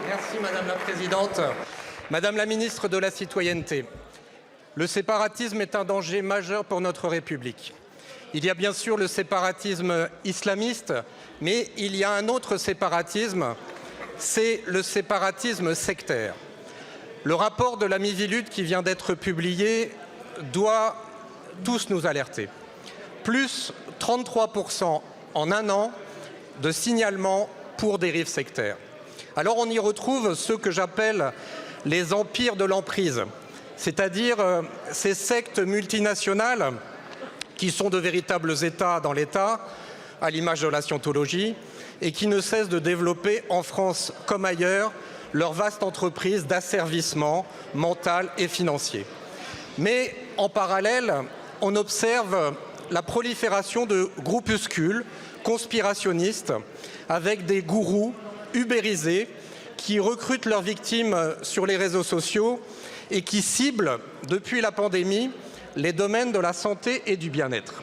Merci Madame la Présidente. Madame la Ministre de la Citoyenneté, le séparatisme est un danger majeur pour notre République. Il y a bien sûr le séparatisme islamiste, mais il y a un autre séparatisme, c'est le séparatisme sectaire. Le rapport de la Miviludes qui vient d'être publié doit tous nous alerter. Plus 33% en un an de signalements pour dérives sectaires. Alors on y retrouve ce que j'appelle les empires de l'emprise, c'est-à-dire ces sectes multinationales qui sont de véritables États dans l'État, à l'image de la scientologie, et qui ne cessent de développer en France comme ailleurs leur vaste entreprise d'asservissement mental et financier. Mais en parallèle, on observe la prolifération de groupuscules conspirationnistes avec des gourous ubérisés qui recrutent leurs victimes sur les réseaux sociaux et qui ciblent, depuis la pandémie, les domaines de la santé et du bien-être.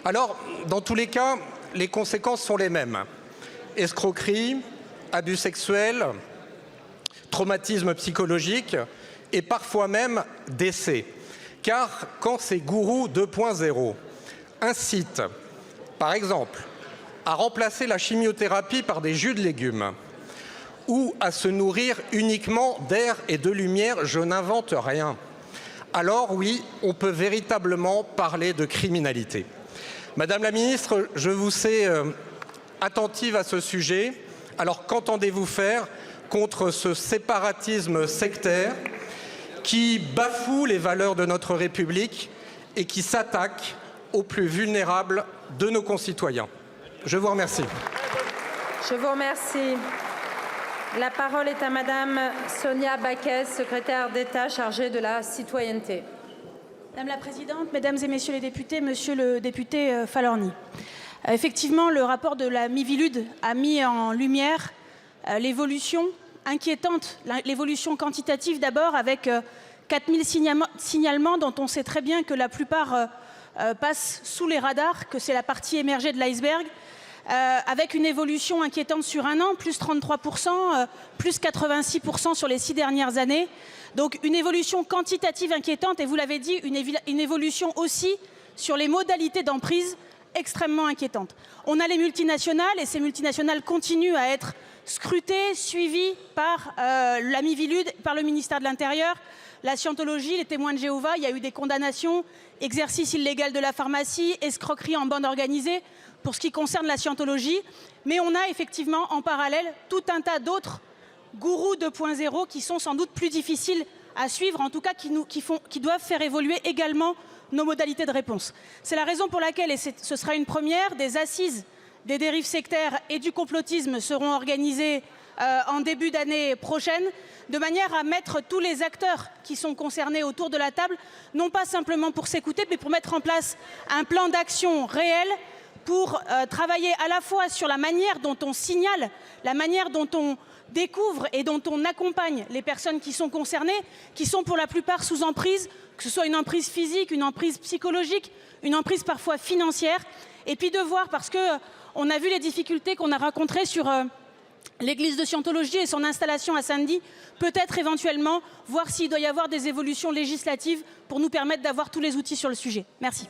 Alors, dans tous les cas, les conséquences sont les mêmes. Escroquerie, abus sexuels, traumatisme psychologique et parfois même décès. Car quand ces gourous 2.0 incitent, par exemple, à remplacer la chimiothérapie par des jus de légumes ou à se nourrir uniquement d'air et de lumière, je n'invente rien. Alors oui, on peut véritablement parler de criminalité. Madame la Ministre, je vous sais attentive à ce sujet. Alors qu'entendez-vous faire contre ce séparatisme sectaire qui bafoue les valeurs de notre République et qui s'attaque aux plus vulnérables de nos concitoyens? Je vous remercie. Je vous remercie. La parole est à Madame Sonia Backès, secrétaire d'État chargée de la citoyenneté. Madame la Présidente, Mesdames et Messieurs les députés, Monsieur le député Falorni. Effectivement, le rapport de la Miviludes a mis en lumière l'évolution inquiétante, l'évolution quantitative d'abord, avec 4000 signalements dont on sait très bien que la plupart passent sous les radars, que c'est la partie émergée de l'iceberg, avec une évolution inquiétante sur un an, plus 33%, plus 86% sur les 6 dernières années. Donc une évolution quantitative inquiétante et vous l'avez dit, une évolution aussi sur les modalités d'emprise extrêmement inquiétante. On a les multinationales et ces multinationales continuent à être scrutées, suivies par la Miviludes, par le ministère de l'Intérieur, la scientologie, les témoins de Jéhovah. Il y a eu des condamnations, exercice illégal de la pharmacie, escroquerie en bande organisée pour ce qui concerne la scientologie. Mais on a effectivement en parallèle tout un tas d'autres gourous 2.0 qui sont sans doute plus difficiles à suivre, en tout cas qui doivent faire évoluer également nos modalités de réponse. C'est la raison pour laquelle, et ce sera une première, des assises des dérives sectaires et du complotisme seront organisées en début d'année prochaine, de manière à mettre tous les acteurs qui sont concernés autour de la table, non pas simplement pour s'écouter, mais pour mettre en place un plan d'action réel pour travailler à la fois sur la manière dont on signale, la manière dont on découvre et dont on accompagne les personnes qui sont concernées, qui sont pour la plupart sous emprise, que ce soit une emprise physique, une emprise psychologique, une emprise parfois financière, et puis de voir, parce qu'on a vu les difficultés qu'on a rencontrées sur l'église de Scientologie et son installation à Saint-Denis, peut-être éventuellement voir s'il doit y avoir des évolutions législatives pour nous permettre d'avoir tous les outils sur le sujet. Merci.